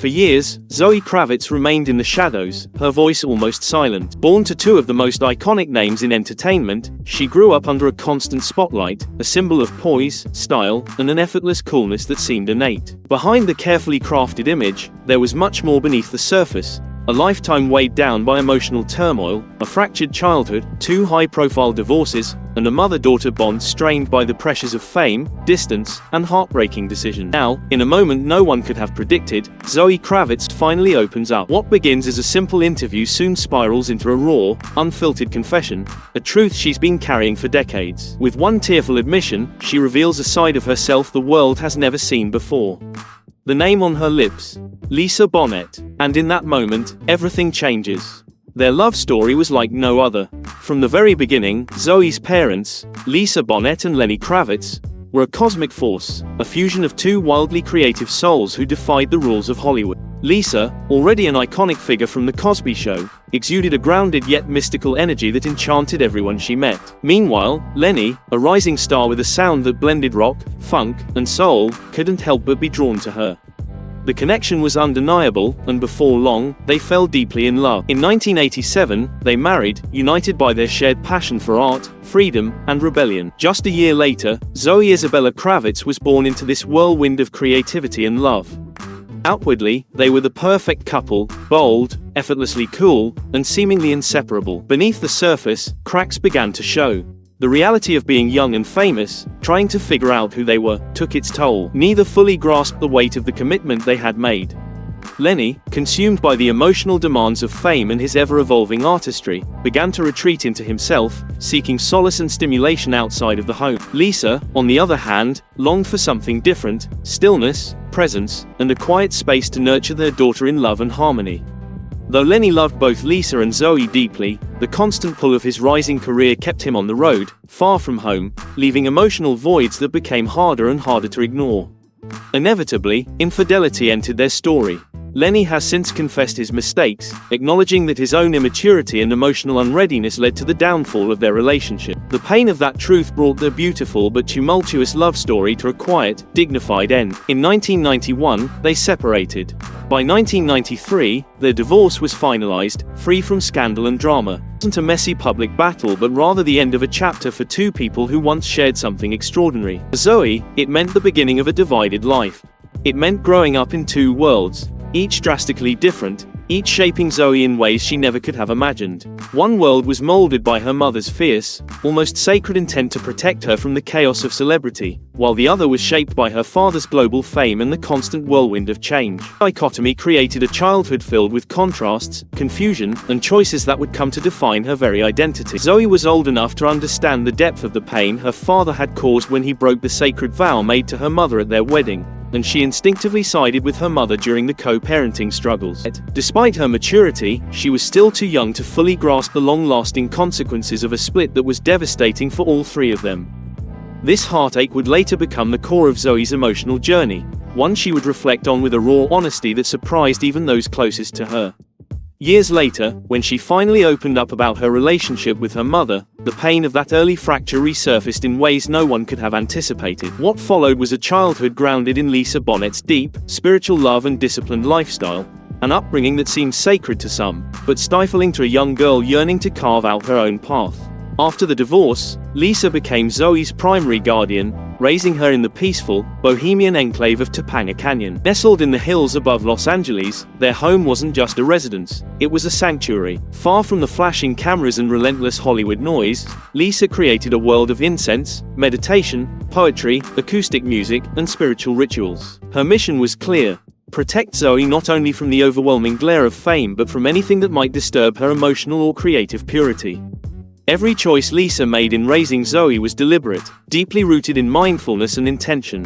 For years, Zoë Kravitz remained in the shadows, her voice almost silent. Born to two of the most iconic names in entertainment, she grew up under a constant spotlight, a symbol of poise, style, and an effortless coolness that seemed innate. Behind the carefully crafted image, there was much more beneath the surface. A lifetime weighed down by emotional turmoil, a fractured childhood, two high-profile divorces, and a mother-daughter bond strained by the pressures of fame, distance, and heartbreaking decisions. Now, in a moment no one could have predicted, Zoë Kravitz finally opens up. What begins as a simple interview soon spirals into a raw, unfiltered confession, a truth she's been carrying for decades. With one tearful admission, she reveals a side of herself the world has never seen before. The name on her lips, Lisa Bonet. And in that moment, everything changes. Their love story was like no other. From the very beginning, Zoe's parents, Lisa Bonet and Lenny Kravitz, were a cosmic force, a fusion of two wildly creative souls who defied the rules of Hollywood. Lisa, already an iconic figure from The Cosby Show, exuded a grounded yet mystical energy that enchanted everyone she met. Meanwhile, Lenny, a rising star with a sound that blended rock, funk, and soul, couldn't help but be drawn to her. The connection was undeniable, and before long, they fell deeply in love. In 1987, they married, united by their shared passion for art, freedom, and rebellion. Just a year later, Zoë Isabella Kravitz was born into this whirlwind of creativity and love. Outwardly, they were the perfect couple, bold, effortlessly cool, and seemingly inseparable. Beneath the surface, cracks began to show. The reality of being young and famous, trying to figure out who they were, took its toll. Neither fully grasped the weight of the commitment they had made. Lenny, consumed by the emotional demands of fame and his ever-evolving artistry, began to retreat into himself, seeking solace and stimulation outside of the home. Lisa, on the other hand, longed for something different: stillness, presence, and a quiet space to nurture their daughter in love and harmony. Though Lenny loved both Lisa and Zoë deeply, the constant pull of his rising career kept him on the road, far from home, leaving emotional voids that became harder and harder to ignore. Inevitably, infidelity entered their story. Lenny has since confessed his mistakes, acknowledging that his own immaturity and emotional unreadiness led to the downfall of their relationship. The pain of that truth brought their beautiful but tumultuous love story to a quiet, dignified end. In 1991, they separated. By 1993, their divorce was finalized, free from scandal and drama. It wasn't a messy public battle, but rather the end of a chapter for two people who once shared something extraordinary. For Zoë, it meant the beginning of a divided life. It meant growing up in two worlds, each drastically different, each shaping Zoë in ways she never could have imagined. One world was molded by her mother's fierce, almost sacred intent to protect her from the chaos of celebrity, while the other was shaped by her father's global fame and the constant whirlwind of change. The dichotomy created a childhood filled with contrasts, confusion, and choices that would come to define her very identity. Zoë was old enough to understand the depth of the pain her father had caused when he broke the sacred vow made to her mother at their wedding, and she instinctively sided with her mother during the co-parenting struggles. Despite her maturity, she was still too young to fully grasp the long-lasting consequences of a split that was devastating for all three of them. This heartache would later become the core of Zoe's emotional journey, one she would reflect on with a raw honesty that surprised even those closest to her. Years later, when she finally opened up about her relationship with her mother, the pain of that early fracture resurfaced in ways no one could have anticipated. What followed was a childhood grounded in Lisa Bonet's deep, spiritual love and disciplined lifestyle, an upbringing that seemed sacred to some, but stifling to a young girl yearning to carve out her own path. After the divorce, Lisa became Zoe's primary guardian, raising her in the peaceful, bohemian enclave of Topanga Canyon. Nestled in the hills above Los Angeles, their home wasn't just a residence, it was a sanctuary. Far from the flashing cameras and relentless Hollywood noise, Lisa created a world of incense, meditation, poetry, acoustic music, and spiritual rituals. Her mission was clear: protect Zoë not only from the overwhelming glare of fame but from anything that might disturb her emotional or creative purity. Every choice Lisa made in raising Zoë was deliberate, deeply rooted in mindfulness and intention.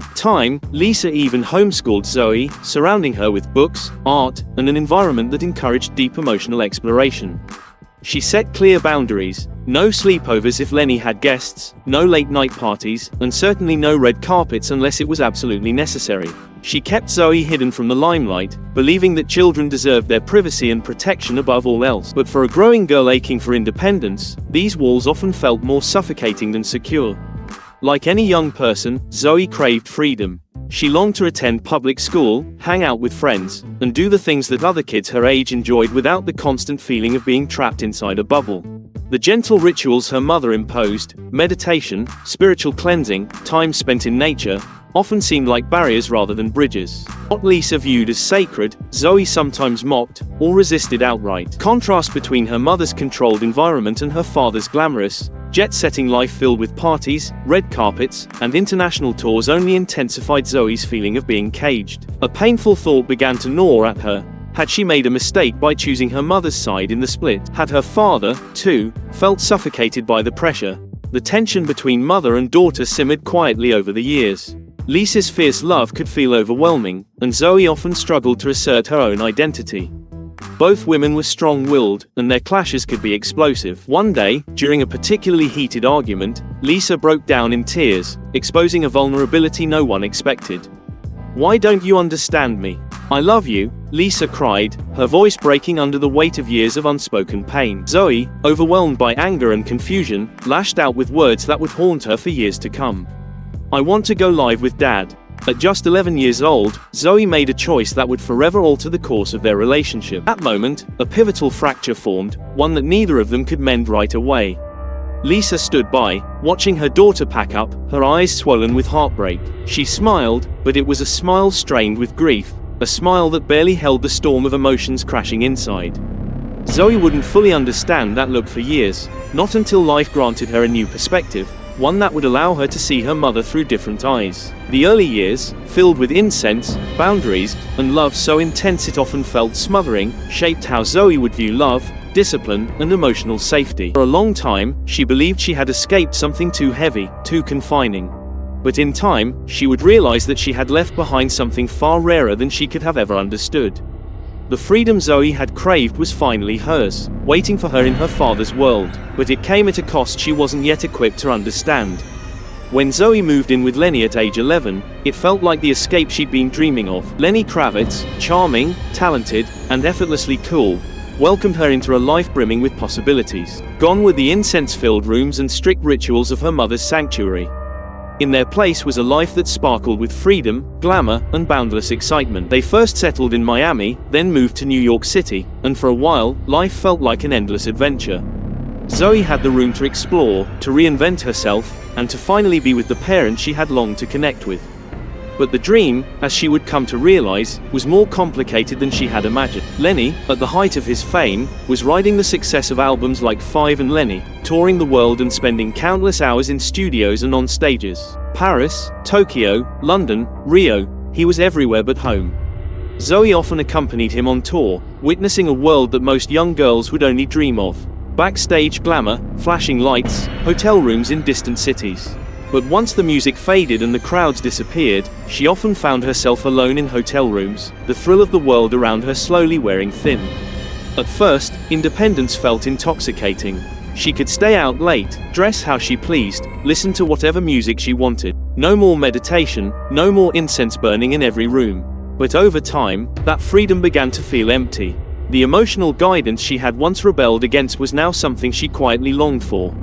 Lisa even homeschooled Zoë, surrounding her with books, art, and an environment that encouraged deep emotional exploration. She set clear boundaries: no sleepovers if Lenny had guests, no late-night parties, and certainly no red carpets unless it was absolutely necessary. She kept Zoë hidden from the limelight, believing that children deserved their privacy and protection above all else. But for a growing girl aching for independence, these walls often felt more suffocating than secure. Like any young person, Zoë craved freedom. She longed to attend public school, hang out with friends, and do the things that other kids her age enjoyed without the constant feeling of being trapped inside a bubble. The gentle rituals her mother imposed, meditation, spiritual cleansing, time spent in nature, often seemed like barriers rather than bridges. What Lisa viewed as sacred, Zoë sometimes mocked, or resisted outright. Contrast between her mother's controlled environment and her father's glamorous, jet-setting life filled with parties, red carpets, and international tours only intensified Zoe's feeling of being caged. A painful thought began to gnaw at her. Had she made a mistake by choosing her mother's side in the split? Had her father, too, felt suffocated by the pressure? The tension between mother and daughter simmered quietly over the years. Lisa's fierce love could feel overwhelming, and Zoë often struggled to assert her own identity. Both women were strong-willed, and their clashes could be explosive. One day, during a particularly heated argument, Lisa broke down in tears, exposing a vulnerability no one expected. "Why don't you understand me? I love you," Lisa cried, her voice breaking under the weight of years of unspoken pain. Zoë, overwhelmed by anger and confusion, lashed out with words that would haunt her for years to come. "I want to go live with Dad." At just 11 years old, Zoë made a choice that would forever alter the course of their relationship. At that moment, a pivotal fracture formed, one that neither of them could mend right away. Lisa stood by, watching her daughter pack up, her eyes swollen with heartbreak. She smiled, but it was a smile strained with grief, a smile that barely held the storm of emotions crashing inside. Zoë wouldn't fully understand that look for years, not until life granted her a new perspective, one that would allow her to see her mother through different eyes. The early years, filled with incense, boundaries, and love so intense it often felt smothering, shaped how Zoë would view love, discipline, and emotional safety. For a long time, she believed she had escaped something too heavy, too confining. But in time, she would realize that she had left behind something far rarer than she could have ever understood. The freedom Zoë had craved was finally hers, waiting for her in her father's world, but it came at a cost she wasn't yet equipped to understand. When Zoë moved in with Lenny at age 11, it felt like the escape she'd been dreaming of. Lenny Kravitz, charming, talented, and effortlessly cool, welcomed her into a life brimming with possibilities. Gone were the incense-filled rooms and strict rituals of her mother's sanctuary. In their place was a life that sparkled with freedom, glamour, and boundless excitement. They first settled in Miami, then moved to New York City, and for a while, life felt like an endless adventure. Zoë had the room to explore, to reinvent herself, and to finally be with the parent she had longed to connect with. But the dream, as she would come to realize, was more complicated than she had imagined. Lenny, at the height of his fame, was riding the success of albums like Five and Lenny, touring the world and spending countless hours in studios and on stages. Paris, Tokyo, London, Rio, he was everywhere but home. Zoë often accompanied him on tour, witnessing a world that most young girls would only dream of. Backstage glamour, flashing lights, hotel rooms in distant cities. But once the music faded and the crowds disappeared, she often found herself alone in hotel rooms, the thrill of the world around her slowly wearing thin. At first, independence felt intoxicating. She could stay out late, dress how she pleased, listen to whatever music she wanted. No more meditation, no more incense burning in every room. But over time, that freedom began to feel empty. The emotional guidance she had once rebelled against was now something she quietly longed for.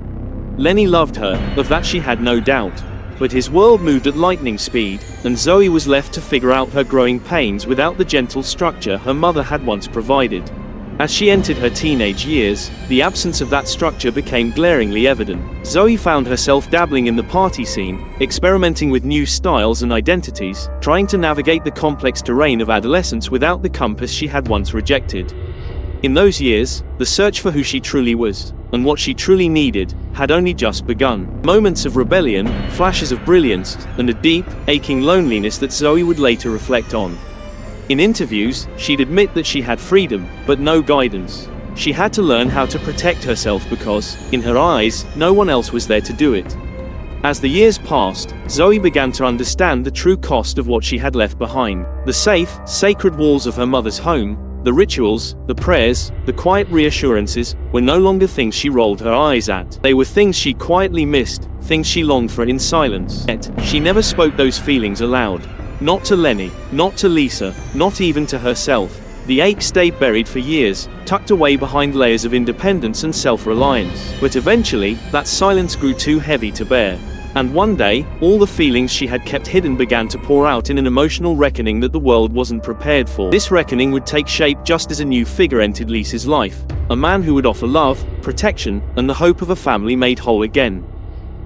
Lenny loved her, of that she had no doubt. But his world moved at lightning speed, and Zoë was left to figure out her growing pains without the gentle structure her mother had once provided. As she entered her teenage years, the absence of that structure became glaringly evident. Zoë found herself dabbling in the party scene, experimenting with new styles and identities, trying to navigate the complex terrain of adolescence without the compass she had once rejected. In those years, the search for who she truly was, and what she truly needed, had only just begun. Moments of rebellion, flashes of brilliance, and a deep, aching loneliness that Zoë would later reflect on. In interviews, she'd admit that she had freedom, but no guidance. She had to learn how to protect herself because, in her eyes, no one else was there to do it. As the years passed, Zoë began to understand the true cost of what she had left behind. The safe, sacred walls of her mother's home, the rituals, the prayers, the quiet reassurances, were no longer things she rolled her eyes at. They were things she quietly missed, things she longed for in silence. Yet, she never spoke those feelings aloud. Not to Lenny, not to Lisa, not even to herself. The ache stayed buried for years, tucked away behind layers of independence and self-reliance. But eventually, that silence grew too heavy to bear. And one day, all the feelings she had kept hidden began to pour out in an emotional reckoning that the world wasn't prepared for. This reckoning would take shape just as a new figure entered Lisa's life, a man who would offer love, protection, and the hope of a family made whole again.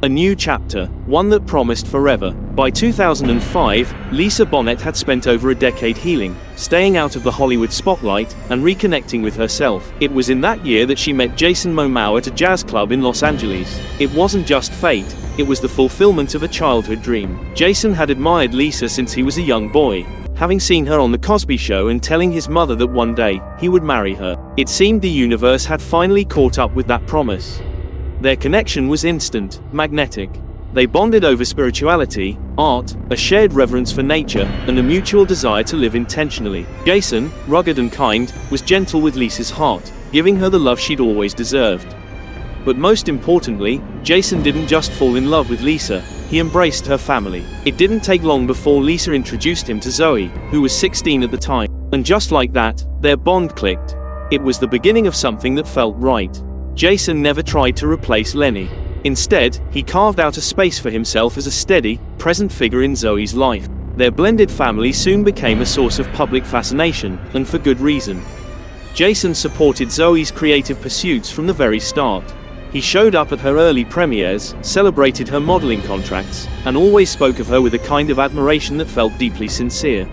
A new chapter, one that promised forever. By 2005, Lisa Bonet had spent over a decade healing, staying out of the Hollywood spotlight, and reconnecting with herself. It was in that year that she met Jason Momoa at a jazz club in Los Angeles. It wasn't just fate, it was the fulfillment of a childhood dream. Jason had admired Lisa since he was a young boy, having seen her on The Cosby Show and telling his mother that one day, he would marry her. It seemed the universe had finally caught up with that promise. Their connection was instant, magnetic. They bonded over spirituality, art, a shared reverence for nature, and a mutual desire to live intentionally. Jason, rugged and kind, was gentle with Lisa's heart, giving her the love she'd always deserved. But most importantly, Jason didn't just fall in love with Lisa, he embraced her family. It didn't take long before Lisa introduced him to Zoë, who was 16 at the time. And just like that, their bond clicked. It was the beginning of something that felt right. Jason never tried to replace Lenny. Instead, he carved out a space for himself as a steady, present figure in Zoe's life. Their blended family soon became a source of public fascination, and for good reason. Jason supported Zoe's creative pursuits from the very start. He showed up at her early premieres, celebrated her modeling contracts, and always spoke of her with a kind of admiration that felt deeply sincere.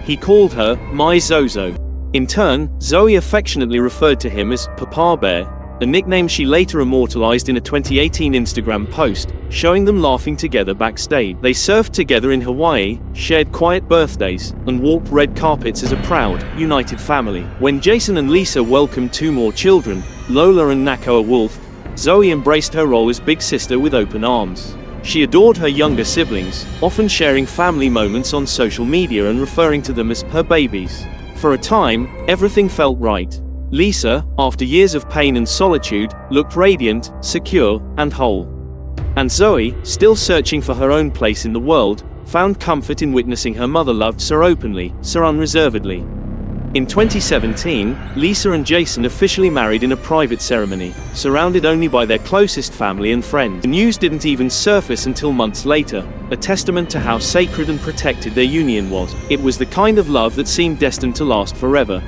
He called her, "My Zozo." In turn, Zoë affectionately referred to him as Papa Bear, a nickname she later immortalized in a 2018 Instagram post, showing them laughing together backstage. They surfed together in Hawaii, shared quiet birthdays, and walked red carpets as a proud, united family. When Jason and Lisa welcomed 2 more children, Lola and Nakoa Wolf, Zoë embraced her role as big sister with open arms. She adored her younger siblings, often sharing family moments on social media and referring to them as her babies. For a time, everything felt right. Lisa, after years of pain and solitude, looked radiant, secure, and whole. And Zoë, still searching for her own place in the world, found comfort in witnessing her mother loved so openly, so unreservedly. In 2017, Lisa and Jason officially married in a private ceremony, surrounded only by their closest family and friends. The news didn't even surface until months later, a testament to how sacred and protected their union was. It was the kind of love that seemed destined to last forever.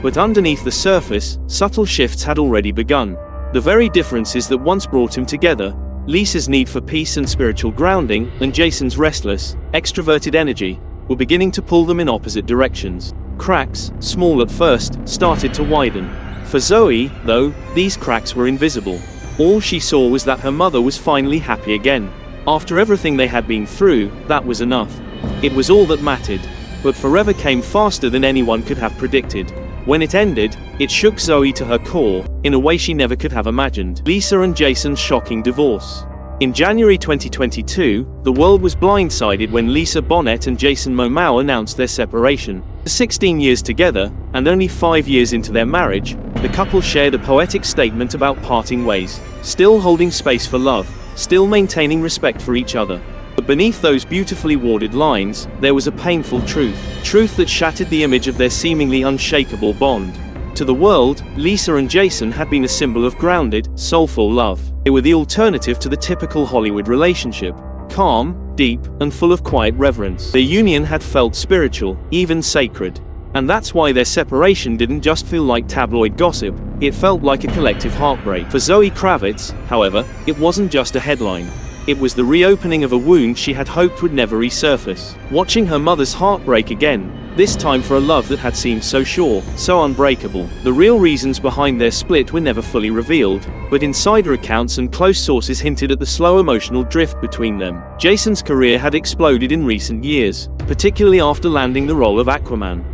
But underneath the surface, subtle shifts had already begun. The very differences that once brought him together, Lisa's need for peace and spiritual grounding, and Jason's restless, extroverted energy, were beginning to pull them in opposite directions. Cracks, small at first, started to widen. For Zoë, though, these cracks were invisible. All she saw was that her mother was finally happy again. After everything they had been through, that was enough. It was all that mattered. But forever came faster than anyone could have predicted. When it ended, it shook Zoë to her core, in a way she never could have imagined. Lisa and Jason's shocking divorce. In January 2022, the world was blindsided when Lisa Bonet and Jason Momoa announced their separation. 16 years together, and only 5 years into their marriage, the couple shared a poetic statement about parting ways, still holding space for love, still maintaining respect for each other. But beneath those beautifully worded lines, there was a painful truth that shattered the image of their seemingly unshakable bond. To the world, Lisa and Jason had been a symbol of grounded, soulful love. They were the alternative to the typical Hollywood relationship, calm, deep, and full of quiet reverence. Their union had felt spiritual, even sacred. And that's why their separation didn't just feel like tabloid gossip, it felt like a collective heartbreak. For Zoë Kravitz, however, it wasn't just a headline. It was the reopening of a wound she had hoped would never resurface. Watching her mother's heart break again, this time for a love that had seemed so sure, so unbreakable. The real reasons behind their split were never fully revealed, but insider accounts and close sources hinted at the slow emotional drift between them. Jason's career had exploded in recent years, particularly after landing the role of Aquaman.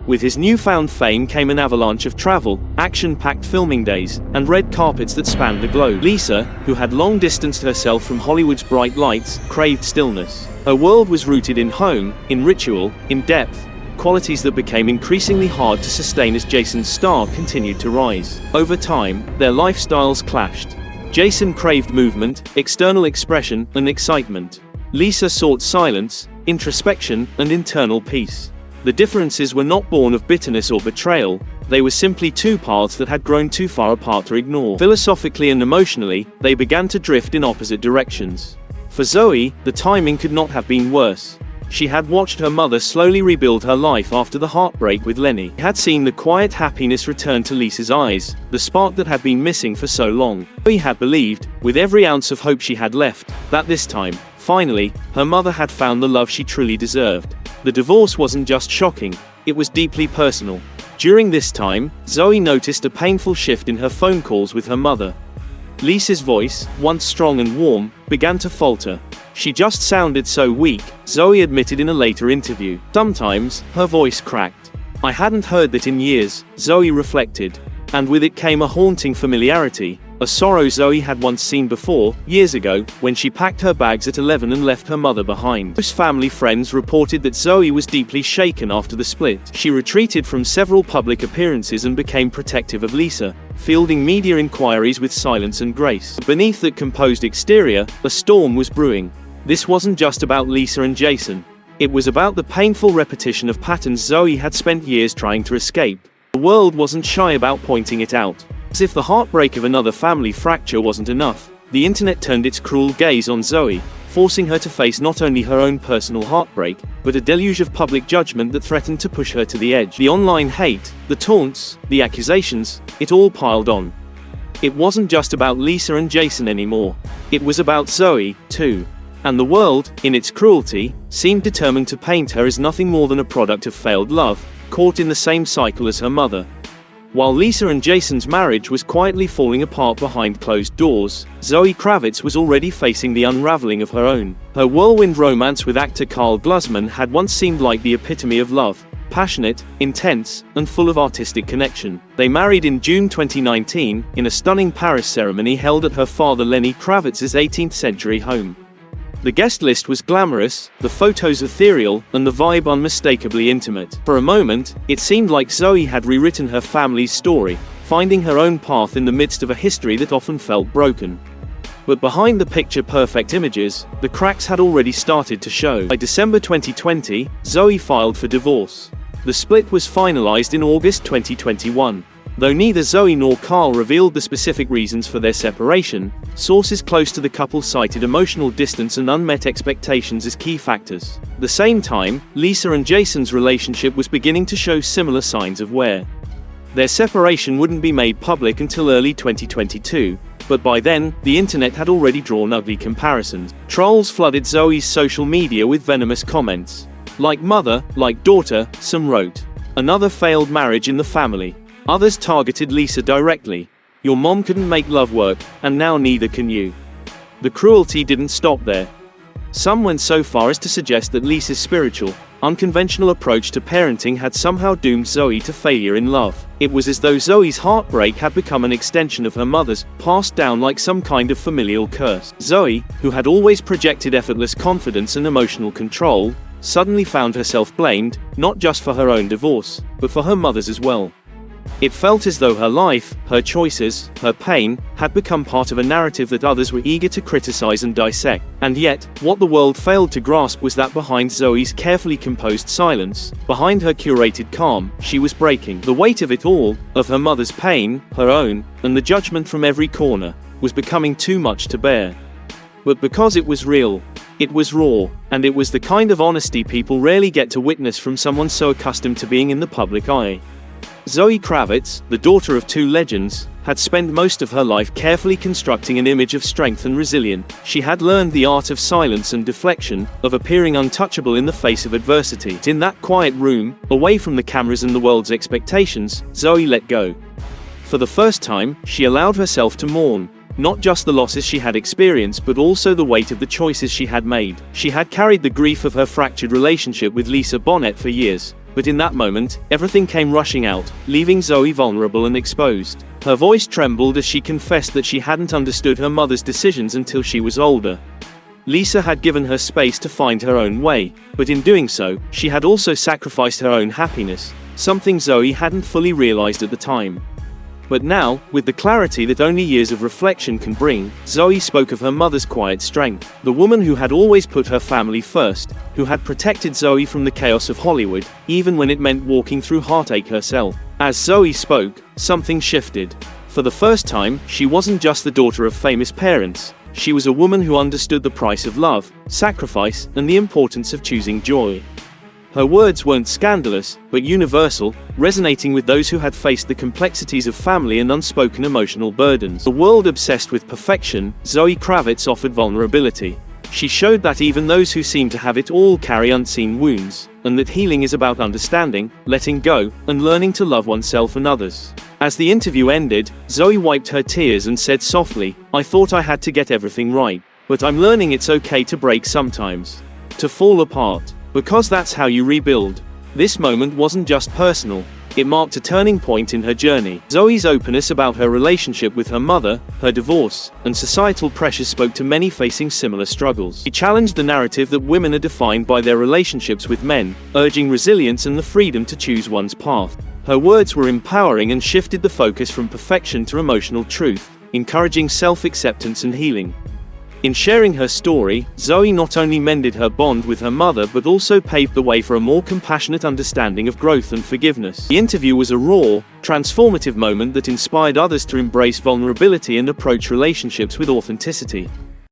With his newfound fame came an avalanche of travel, action-packed filming days, and red carpets that spanned the globe. Lisa, who had long distanced herself from Hollywood's bright lights, craved stillness. Her world was rooted in home, in ritual, in depth, qualities that became increasingly hard to sustain as Jason's star continued to rise. Over time, their lifestyles clashed. Jason craved movement, external expression, and excitement. Lisa sought silence, introspection, and internal peace. The differences were not born of bitterness or betrayal, they were simply two paths that had grown too far apart to ignore. Philosophically and emotionally, they began to drift in opposite directions. For Zoë, the timing could not have been worse. She had watched her mother slowly rebuild her life after the heartbreak with Lenny. She had seen the quiet happiness return to Lisa's eyes, the spark that had been missing for so long. Zoë had believed, with every ounce of hope she had left, that this time, finally, her mother had found the love she truly deserved. The divorce wasn't just shocking, it was deeply personal. During this time, Zoë noticed a painful shift in her phone calls with her mother. Lisa's voice, once strong and warm, began to falter. She just sounded so weak, Zoë admitted in a later interview. Sometimes, her voice cracked. I hadn't heard that in years, Zoë reflected. And with it came a haunting familiarity, a sorrow Zoë had once seen before, years ago, when she packed her bags at 11 and left her mother behind. Most family friends reported that Zoë was deeply shaken after the split. She retreated from several public appearances and became protective of Lisa, fielding media inquiries with silence and grace. Beneath that composed exterior, a storm was brewing. This wasn't just about Lisa and Jason. It was about the painful repetition of patterns Zoë had spent years trying to escape. The world wasn't shy about pointing it out. As if the heartbreak of another family fracture wasn't enough, the internet turned its cruel gaze on Zoë, forcing her to face not only her own personal heartbreak, but a deluge of public judgment that threatened to push her to the edge. The online hate, the taunts, the accusations, it all piled on. It wasn't just about Lisa and Jason anymore. It was about Zoë, too. And the world, in its cruelty, seemed determined to paint her as nothing more than a product of failed love, caught in the same cycle as her mother. While Lisa and Jason's marriage was quietly falling apart behind closed doors, Zoë Kravitz was already facing the unraveling of her own. Her whirlwind romance with actor Karl Glusman had once seemed like the epitome of love, passionate, intense, and full of artistic connection. They married in June 2019, in a stunning Paris ceremony held at her father Lenny Kravitz's 18th-century home. The guest list was glamorous, the photos ethereal, and the vibe unmistakably intimate. For a moment, it seemed like Zoë had rewritten her family's story, finding her own path in the midst of a history that often felt broken. But behind the picture-perfect images, the cracks had already started to show. By December 2020, Zoë filed for divorce. The split was finalized in August 2021. Though neither Zoë nor Karl revealed the specific reasons for their separation, sources close to the couple cited emotional distance and unmet expectations as key factors. At the same time, Lisa and Jason's relationship was beginning to show similar signs of wear. Their separation wouldn't be made public until early 2022, but by then, the internet had already drawn ugly comparisons. Trolls flooded Zoë's social media with venomous comments. Like mother, like daughter, some wrote. Another failed marriage in the family. Others targeted Lisa directly. Your mom couldn't make love work, and now neither can you. The cruelty didn't stop there. Some went so far as to suggest that Lisa's spiritual, unconventional approach to parenting had somehow doomed Zoë to failure in love. It was as though Zoë's heartbreak had become an extension of her mother's, passed down like some kind of familial curse. Zoë, who had always projected effortless confidence and emotional control, suddenly found herself blamed, not just for her own divorce, but for her mother's as well. It felt as though her life, her choices, her pain, had become part of a narrative that others were eager to criticize and dissect. And yet, what the world failed to grasp was that behind Zoë's carefully composed silence, behind her curated calm, she was breaking. The weight of it all, of her mother's pain, her own, and the judgment from every corner, was becoming too much to bear. But because it was real, it was raw, and it was the kind of honesty people rarely get to witness from someone so accustomed to being in the public eye. Zoë Kravitz, the daughter of two legends, had spent most of her life carefully constructing an image of strength and resilience. She had learned the art of silence and deflection, of appearing untouchable in the face of adversity. In that quiet room, away from the cameras and the world's expectations, Zoë let go. For the first time, she allowed herself to mourn, not just the losses she had experienced but also the weight of the choices she had made. She had carried the grief of her fractured relationship with Lisa Bonet for years. But in that moment, everything came rushing out, leaving Zoë vulnerable and exposed. Her voice trembled as she confessed that she hadn't understood her mother's decisions until she was older. Lisa had given her space to find her own way, but in doing so, she had also sacrificed her own happiness, something Zoë hadn't fully realized at the time. But now, with the clarity that only years of reflection can bring, Zoë spoke of her mother's quiet strength. The woman who had always put her family first, who had protected Zoë from the chaos of Hollywood, even when it meant walking through heartache herself. As Zoë spoke, something shifted. For the first time, she wasn't just the daughter of famous parents. She was a woman who understood the price of love, sacrifice, and the importance of choosing joy. Her words weren't scandalous, but universal, resonating with those who had faced the complexities of family and unspoken emotional burdens. A world obsessed with perfection, Zoë Kravitz offered vulnerability. She showed that even those who seem to have it all carry unseen wounds, and that healing is about understanding, letting go, and learning to love oneself and others. As the interview ended, Zoë wiped her tears and said softly, "I thought I had to get everything right, but I'm learning it's okay to break sometimes. To fall apart. Because that's how you rebuild." This moment wasn't just personal. It marked a turning point in her journey. Zoe's openness about her relationship with her mother, her divorce, and societal pressures spoke to many facing similar struggles. She challenged the narrative that women are defined by their relationships with men, urging resilience and the freedom to choose one's path. Her words were empowering and shifted the focus from perfection to emotional truth, encouraging self-acceptance and healing. In sharing her story, Zoë not only mended her bond with her mother but also paved the way for a more compassionate understanding of growth and forgiveness. The interview was a raw, transformative moment that inspired others to embrace vulnerability and approach relationships with authenticity.